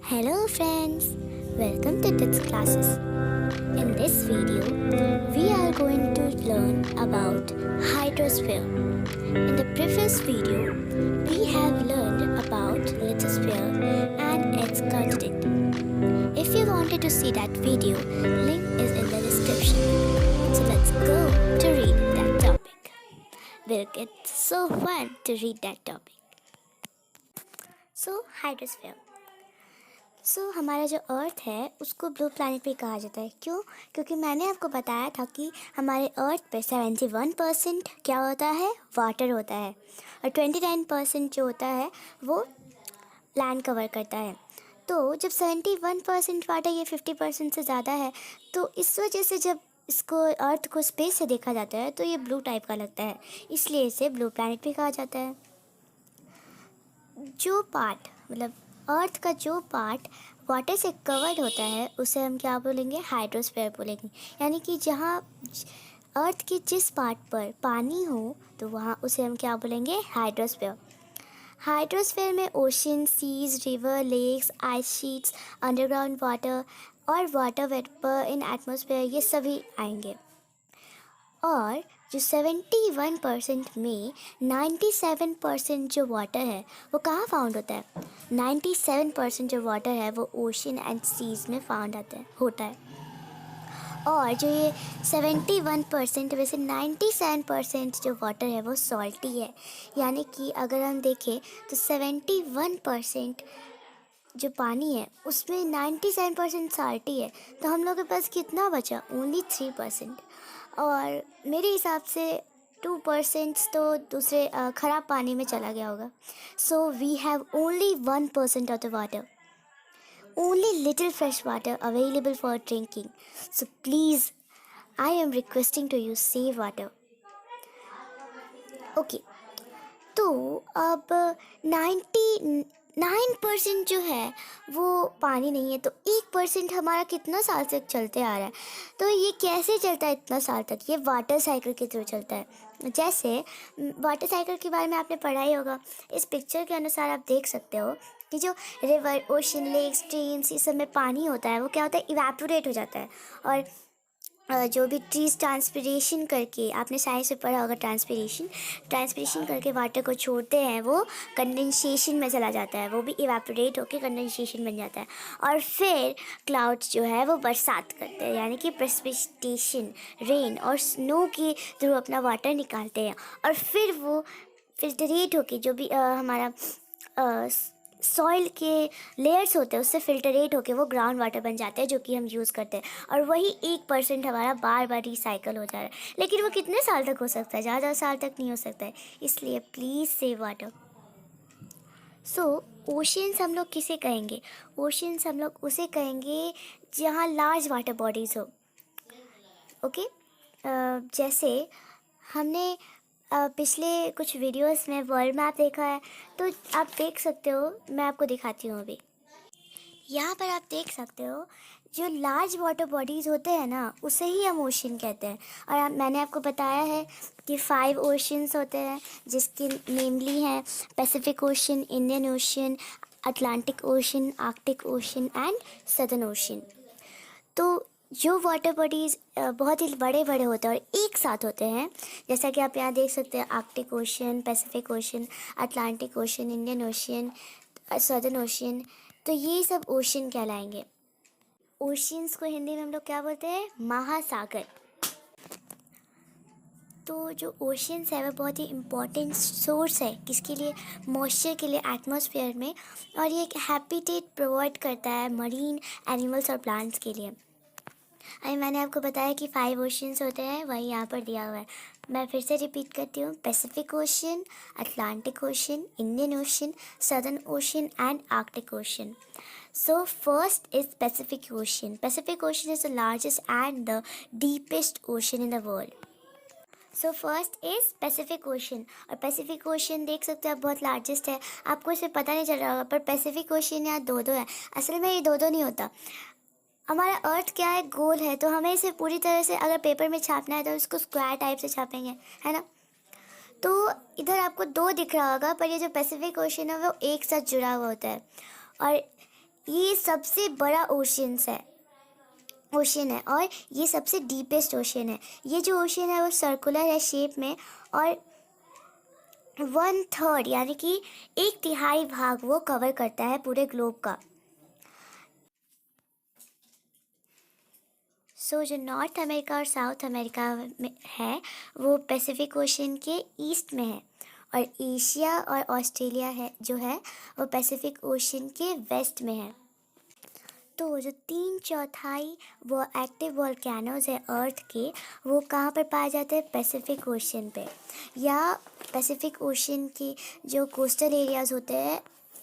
Hello friends, welcome to Tips Classes. In this video, we are going to learn about hydrosphere. In the previous video, we have learned about lithosphere and its content. If you wanted to see that video, link is in the description. So let's go to read that topic. Will get so fun to read that topic. So hydrosphere. हमारा जो अर्थ है उसको blue planet भी कहा जाता है। क्यों? क्योंकि मैंने आपको बताया था कि हमारे अर्थ पे 71% क्या होता है, वाटर होता है, और 29% जो होता है वो लैंड कवर करता है। तो जब 71% वाटर, ये 50% से ज़्यादा है, तो इस वजह से जब इसको अर्थ को स्पेस से देखा जाता है तो ये ब्लू टाइप का लगता है, इसलिए इसे ब्लू प्लैनेट भी कहा जाता है। जो पार्ट मतलब अर्थ का जो पार्ट वाटर से कवर्ड होता है उसे हम क्या बोलेंगे, हाइड्रोस्फीयर बोलेंगे। यानी कि जहाँ अर्थ के जिस पार्ट पर पानी हो तो वहाँ उसे हम क्या बोलेंगे, हाइड्रोस्फीयर। हाइड्रोस्फीयर में ocean, seas, river, lakes, ice sheets, underground water और वाटर वेपर इन एटमॉस्फेयर, ये सभी आएंगे। और जो 71% में 97% जो वाटर है वो कहाँ फाउंड होता है? 97% जो वाटर है वो ओशन एंड सीज में फाउंड होता है। और जो ये 71% वैसे 97% जो वाटर है वो सॉल्टी है। यानी कि अगर हम देखें तो 71% जो पानी है उसमें 97% साल्टी है, तो हम लोग के पास कितना बचा? ओनली 3%। और मेरे हिसाब से 2% तो दूसरे ख़राब पानी में चला गया होगा। So we have only 1% of the water, only little fresh water available for drinking. So please I am requesting to you, save water. Okay, तो अब 99% जो है वो पानी नहीं है, तो 1% हमारा कितना साल से चलते आ रहा है। तो ये कैसे चलता है इतना साल तक? ये वाटर साइकिल के थ्रू चलता है। जैसे वाटर साइकिल के बारे में आपने पढ़ा ही होगा। इस पिक्चर के अनुसार आप देख सकते हो कि जो रिवर, ओशन, लेक, स्ट्रीम्स, इस सब में पानी होता है वो क्या होता है, इवेपोरेट हो जाता है। और जो भी ट्रीज ट्रांसपिरेशन करके, आपने साइंस में पढ़ा होगा, ट्रांसपिरेशन करके वाटर को छोड़ते हैं, वो कंडेंसेशन में चला जाता है, वो भी इवेपोरेट होकर कंडेंसेशन बन जाता है। और फिर क्लाउड्स जो है वो बरसात करते हैं, यानी कि प्रेसिपिटेशन, रेन और स्नो के थ्रू अपना वाटर निकालते हैं। और फिर वो फिल्टरेट होके जो भी हमारा सॉइल के लेयर्स होते हैं उससे फिल्टरेट होके वो ग्राउंड वाटर बन जाते हैं, जो कि हम यूज़ करते हैं। और वही 1% हमारा बार बार रिसाइकल हो जा रहा है। लेकिन वो कितने साल तक हो सकता है? ज़्यादा साल तक नहीं हो सकता है, इसलिए please save water. So oceans हम लोग किसे कहेंगे? ओशियंस हम लोग उसे कहेंगे जहाँ लार्ज वाटर बॉडीज़ हो। ओके, जैसे हमने पिछले कुछ वीडियोस में वर्ल्ड मैप देखा है, तो आप देख सकते हो, मैं आपको दिखाती हूँ अभी। यहाँ पर आप देख सकते हो जो लार्ज वाटर बॉडीज़ होते हैं ना, उसे ही हम ओशन कहते हैं। और मैंने आपको बताया है कि 5 ओशंस होते हैं, जिसके नेमली हैं Pacific ocean, Indian ocean, Atlantic ocean, Arctic ocean and southern ocean. तो जो वाटर बॉडीज़ बहुत ही बड़े बड़े होते हैं और एक साथ होते हैं, जैसा कि आप यहाँ देख सकते हैं, Arctic ocean, Pacific ocean, Atlantic ocean, Indian ocean, southern ocean, तो ये सब ओशन कहलाएंगे। ओशियंस को हिंदी में हम लोग क्या बोलते हैं? महासागर। तो जो ओशियंस है वह बहुत ही इम्पॉर्टेंट सोर्स है, किसके लिए? मॉइस्चर के लिए एटमॉस्फेयर में। और ये एक हैबिटेट प्रोवाइड करता है मरीन एनिमल्स और प्लांट्स के लिए। मैंने आपको बताया कि 5 ओशियंस होते हैं, वही यहाँ पर दिया हुआ है। मैं फिर से रिपीट करती हूँ, Pacific ocean, Atlantic ocean, Indian ocean, southern ocean and Arctic ocean. So first is Pacific ocean. Pacific ocean is the largest and the deepest ocean in the world. So first is Pacific ocean. और Pacific ocean देख सकते हो आप, बहुत largest है। आपको इसे पता नहीं चल रहा होगा, पर पैसिफिक ओशन यहाँ दो है। असल में ये दो नहीं होता। हमारा अर्थ क्या है, गोल है, तो हमें इसे पूरी तरह से अगर पेपर में छापना है तो इसको स्क्वायर टाइप से छापेंगे, है ना। तो इधर आपको 2 दिख रहा होगा, पर ये जो पैसिफिक ओशन है वो एक साथ जुड़ा हुआ होता है। और ये सबसे बड़ा ओशन है और ये सबसे डीपेस्ट ओशन है। ये जो ओशन है वो सर्कुलर है शेप में और 1/3 यानी कि 1/3 भाग वो कवर करता है पूरे ग्लोब का। जो नॉर्थ अमेरिका और साउथ अमेरिका में है वो पैसिफिक ओशन के ईस्ट में है और एशिया और ऑस्ट्रेलिया है जो है वो पैसिफिक ओशन के वेस्ट में है। तो जो 3/4 वो एक्टिव वोल्केनोज है अर्थ के, वो कहाँ पर पाए जाते हैं? पैसिफिक ओशन पे, या पैसिफिक ओशन की जो कोस्टल एरियाज़ होते हैं,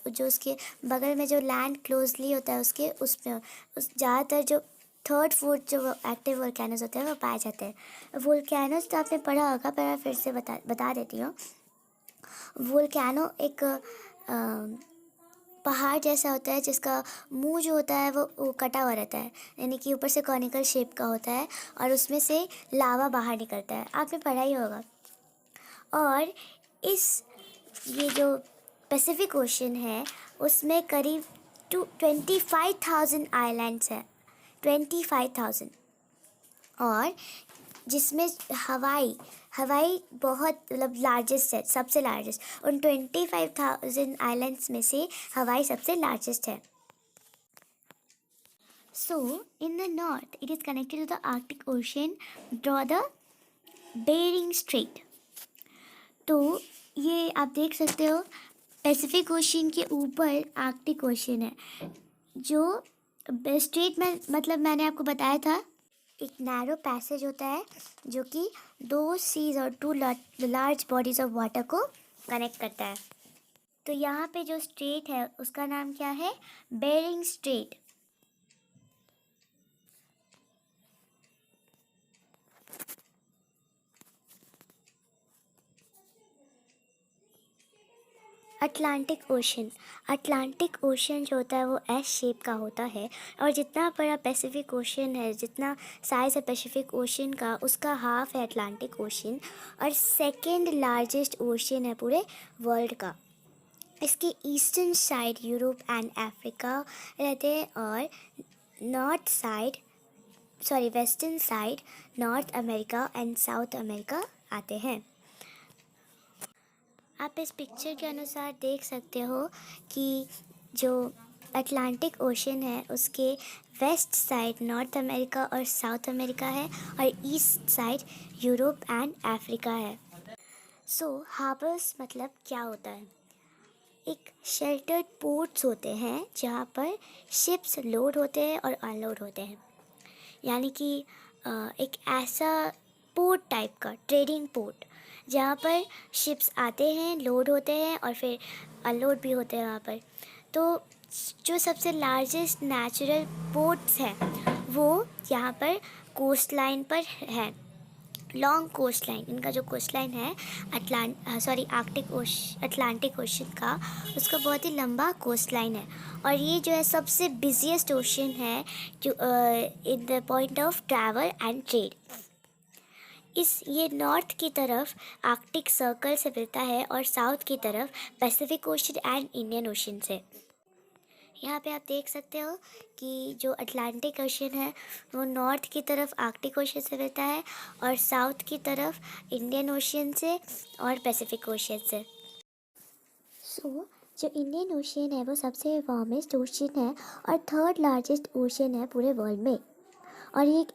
जो उसके बगल में जो लैंड क्लोजली होता है उसके उसमें उस ज़्यादातर जो 3rd 4th जो एक्टिव वोल्केनोज होते हैं वो पाए जाते हैं। वोल्केनोज तो आपने पढ़ा होगा पर मैं फिर से बता देती हूँ। वोल्केनो एक पहाड़ जैसा होता है जिसका मुंह जो होता है वो कटा हुआ रहता है, यानी कि ऊपर से कॉनिकल शेप का होता है और उसमें से लावा बाहर निकलता है, आपने पढ़ा ही होगा। और ये जो पैसिफिक ओशन है उसमें करीब 25,000 आइलैंड्स हैं, 25,000। और जिसमें हवाई बहुत मतलब लार्जेस्ट है, सबसे लार्जेस्ट। उन 25,000 आइलैंड्स में से हवाई सबसे लार्जेस्ट है। So in the north it is connected to the Arctic ocean, through the Bering strait. तो ये आप देख सकते हो पैसिफिक ओशन के ऊपर आर्कटिक ओशन है, जो स्ट्रेट में मतलब मैंने आपको बताया था एक नैरो पैसेज होता है जो कि 2 सीज और 2 लार्ज बॉडीज ऑफ वाटर को कनेक्ट करता है। तो यहाँ पे जो स्ट्रेट है उसका नाम क्या है? Bearing straight. अटलांटिक ओशन जो होता है वो एस शेप का होता है और जितना बड़ा पैसिफिक ओशन है, जितना साइज़ है पैसिफिक ओशन का, उसका हाफ है अटलांटिक ओशन और सेकेंड लार्जेस्ट ओशन है पूरे वर्ल्ड का। इसके eastern side Europe and Africa रहते हैं और western side north America and south America आते हैं। आप इस पिक्चर के अनुसार देख सकते हो कि जो अटलांटिक ओशन है उसके वेस्ट साइड नॉर्थ अमेरिका और साउथ अमेरिका है और east side Europe and Africa है। हार्बर्स मतलब क्या होता है? एक शेल्टर्ड पोर्ट्स होते हैं जहाँ पर शिप्स लोड होते हैं और अनलोड होते हैं, यानी कि एक ऐसा पोर्ट टाइप का ट्रेडिंग पोर्ट जहाँ पर शिप्स आते हैं, लोड होते हैं और फिर अनलोड भी होते हैं वहाँ पर। तो जो सबसे लार्जेस्ट नेचुरल पोर्ट्स हैं वो यहाँ पर कोस्ट लाइन पर है, लॉन्ग कोस्ट लाइन। इनका जो कोस्ट लाइन है अटलांटिक ओशन का, उसका बहुत ही लंबा कोस्ट लाइन है और ये जो है सबसे बिजिएस्ट ओशन है in the point of travel and trade. ये नॉर्थ की तरफ आर्कटिक सर्कल से मिलता है और साउथ की तरफ Pacific ocean and Indian ocean से। यहाँ पे आप देख सकते हो कि जो अटलांटिक ओशन है वो नॉर्थ की तरफ आर्कटिक ओशन से मिलता है और साउथ की तरफ इंडियन ओशन से और पैसिफिक ओशन से। जो इंडियन ओशन है वो सबसे वार्मेस्ट ओशन है और 3rd लार्जेस्ट ओशन है पूरे वर्ल्ड में। और ये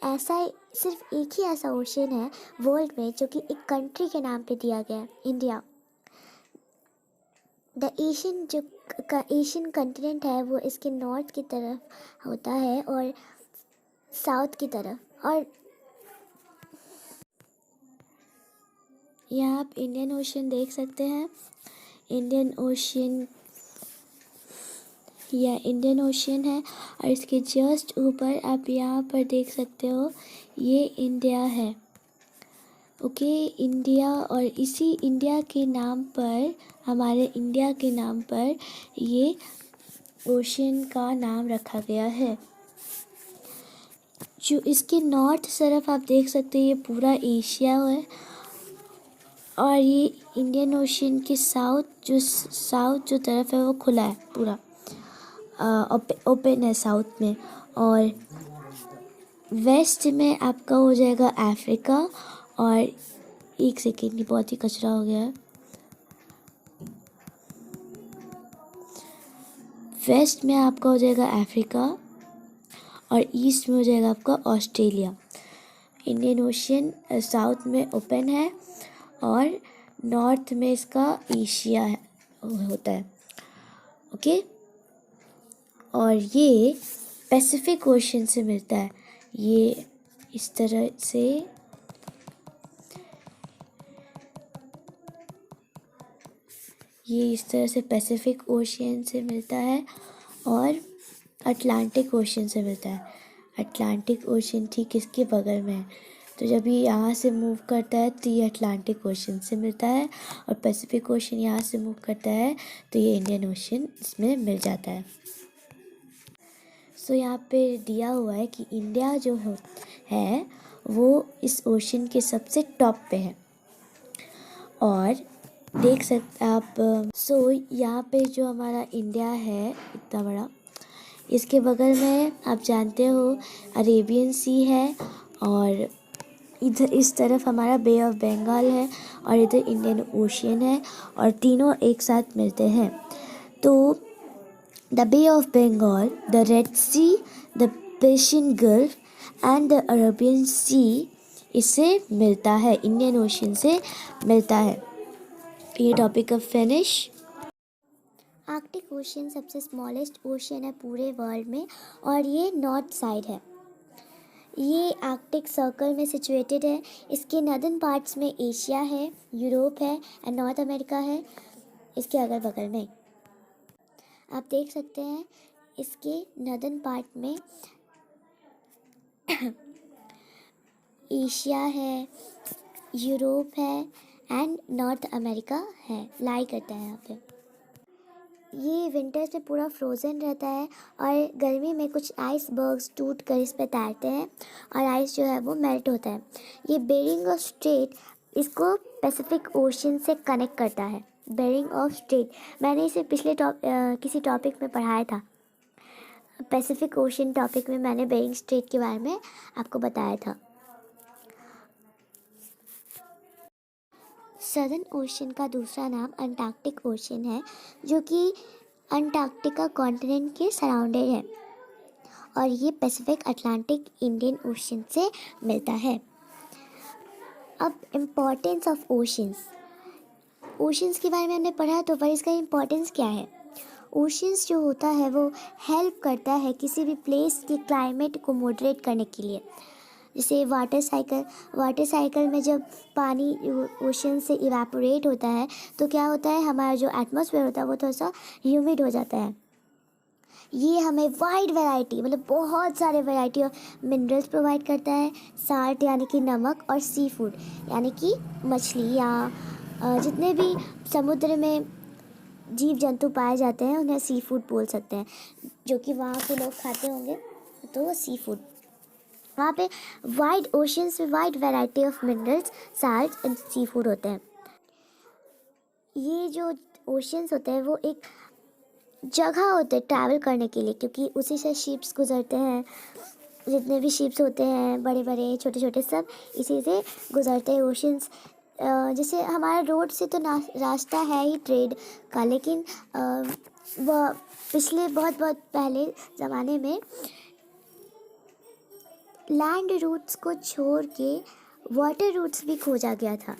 सिर्फ एक ही ऐसा ओशन है वर्ल्ड में जो कि एक कंट्री के नाम पे दिया गया है, इंडिया। एशियन कंटिनेंट है वो इसके नॉर्थ की तरफ होता है और साउथ की तरफ। और यहाँ आप इंडियन ओशन देख सकते हैं। इंडियन ओशन है और इसके जस्ट ऊपर आप यहाँ पर देख सकते हो ये इंडिया है। Okay, India. और इसी इंडिया के नाम पर, हमारे इंडिया के नाम पर ये ओशन का नाम रखा गया है। जो इसके नॉर्थ तरफ आप देख सकते हैं ये पूरा एशिया है और ये इंडियन ओशन के साउथ जो तरफ है वो खुला है पूरा। ओपन है साउथ में, और वेस्ट में आपका हो जाएगा अफ्रीका। और एक सेकेंड, की बहुत ही कचरा हो गया है। वेस्ट में आपका हो जाएगा अफ्रीका और ईस्ट में हो जाएगा आपका ऑस्ट्रेलिया। इंडियन ओशियन साउथ में ओपन है और नॉर्थ में इसका एशिया होता है। ओके, और ये पैसिफिक ओशियन से मिलता है। ये इस तरह से पैसिफिक ओशियन से मिलता है और अटलांटिक ओशियन से मिलता है। अटलांटिक ओशियन ठीक इसके बगल में है, तो जब ये यहाँ से मूव करता है तो ये अटलांटिक ओशियन से मिलता है, और पैसिफिक ओशियन यहाँ से मूव करता है तो ये इंडियन ओशियन इसमें मिल जाता है। सो यहाँ पे दिया हुआ है कि इंडिया जो है वो इस ओशियन के सबसे टॉप पे है, और देख सकते आप। सो यहाँ पे जो हमारा इंडिया है इतना बड़ा, इसके बगल में आप जानते हो अरेबियन सी है, और इधर इस तरफ हमारा बे ऑफ बंगाल है, और इधर इंडियन ओशियन है, और तीनों एक साथ मिलते हैं। तो the Bay of Bengal, the Red Sea, the Persian Gulf and the Arabian Sea इससे मिलता है, इंडियन ओशियन से मिलता है। ये टॉपिक अब फिनिश। आर्कटिक ओशियन सबसे स्मॉलेस्ट ओशियन है पूरे वर्ल्ड में, और ये नॉर्थ साइड है। ये आर्कटिक सर्कल में सिचुएटेड है। इसके नॉर्दर्न पार्ट्स में एशिया है, यूरोप है एंड नॉर्थ अमेरिका है इसके अगल बगल में। आप देख सकते हैं इसके नॉर्दर्न पार्ट में एशिया है, यूरोप है एंड नॉर्थ अमेरिका है, लाई करता है यहाँ पे। ये विंटर्स में पूरा फ्रोज़न रहता है, और गर्मी में कुछ आइसबर्ग्स टूट कर इस पे तैरते हैं, और आइस जो है वो मेल्ट होता है। ये बेरिंग ऑफ स्ट्रेट इसको पैसिफिक ओशियन से कनेक्ट करता है। बेरिंग ऑफ स्ट्रेट मैंने इसे पिछले किसी टॉपिक में पढ़ाया था। पैसिफिक ओशियन टॉपिक में मैंने बेरिंग स्ट्रेट के बारे में आपको बताया था। सदर्न ओशियन का दूसरा नाम अंटार्कटिक ओशियन है, जो कि अंटार्कटिका कॉन्टिनेंट के सराउंडेड है, और ये पैसिफिक, अटलांटिक, इंडियन ओशियन से मिलता है। अब इम्पोर्टेंस ऑफ ओशियंस। ओशियंस के बारे में हमने पढ़ा, तो पर इसका इम्पोर्टेंस क्या है। ओशियंस जो होता है वो हेल्प करता है किसी भी प्लेस के क्लाइमेट को मॉडरेट करने के लिए। जैसे वाटर साइकिल में जब पानी ओशन से इवेपोरेट होता है तो क्या होता है, हमारा जो एटमॉस्फेयर होता है वो थोड़ा सा ह्यूमिड हो जाता है। ये हमें वाइड वैरायटी, मतलब बहुत सारे वैरायटी ऑफ मिनरल्स प्रोवाइड करता है। साल्ट यानी कि नमक, और सी फूड यानी कि मछली या जितने भी समुद्र में जीव जंतु पाए जाते हैं उन्हें सी फूड बोल सकते हैं, जो कि वहाँ के लोग खाते होंगे, तो सी फूड। वहाँ पे वाइड ओशंस में wide variety of minerals, salt and sea food होते हैं। ये जो ओशंस होते हैं वो एक जगह होते हैं ट्रैवल करने के लिए, क्योंकि उसी से शिप्स गुजरते हैं। जितने भी शिप्स होते हैं, बड़े बड़े छोटे छोटे, सब इसी से गुजरते हैं ओशंस। जैसे हमारा रोड से तो रास्ता है ही ट्रेड का, लेकिन वह पिछले बहुत पहले ज़माने में लैंड रूट्स को छोड़ के वाटर रूट्स भी खोजा गया था।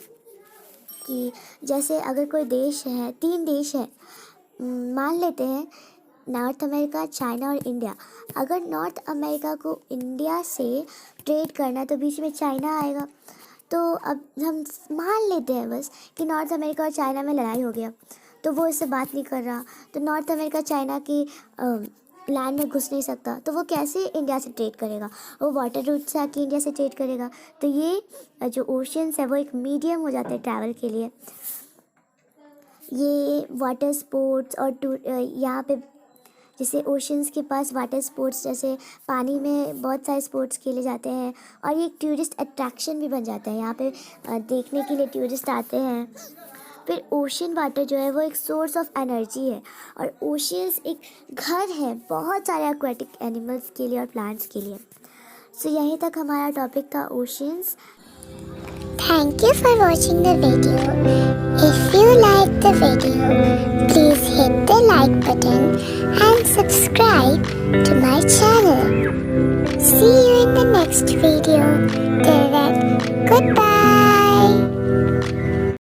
कि जैसे अगर कोई देश है, 3 देश है, मान लेते हैं नॉर्थ अमेरिका, चाइना और इंडिया। अगर नॉर्थ अमेरिका को इंडिया से ट्रेड करना तो बीच में चाइना आएगा। तो अब हम मान लेते हैं बस कि नॉर्थ अमेरिका और चाइना में लड़ाई हो गया, तो वो इससे बात नहीं कर रहा, तो नॉर्थ अमेरिका चाइना की लैंड में घुस नहीं सकता, तो वो कैसे इंडिया से ट्रेड करेगा। वो वाटर रूट से आके इंडिया से ट्रेड करेगा। तो ये जो ओशियंस है वो एक मीडियम हो जाता है ट्रैवल के लिए। ये वाटर स्पोर्ट्स और यहाँ पे जैसे ओशियंस के पास वाटर स्पोर्ट्स, जैसे पानी में बहुत सारे स्पोर्ट्स खेले जाते हैं, और ये एक टूरिस्ट अट्रैक्शन भी बन जाता है। यहाँ पे देखने के लिए टूरिस्ट आते हैं। फिर ओशन वाटर जो है वो एक सोर्स ऑफ एनर्जी है, और ओशियंस एक घर है बहुत सारे एक्वेटिक एनिमल्स के लिए और प्लांट्स के लिए। सो यहीं तक हमारा टॉपिक था oceans. Thank you for watching the video. If you like the video, please hit the like button and subscribe to my channel. See you in the next video. Till then, goodbye.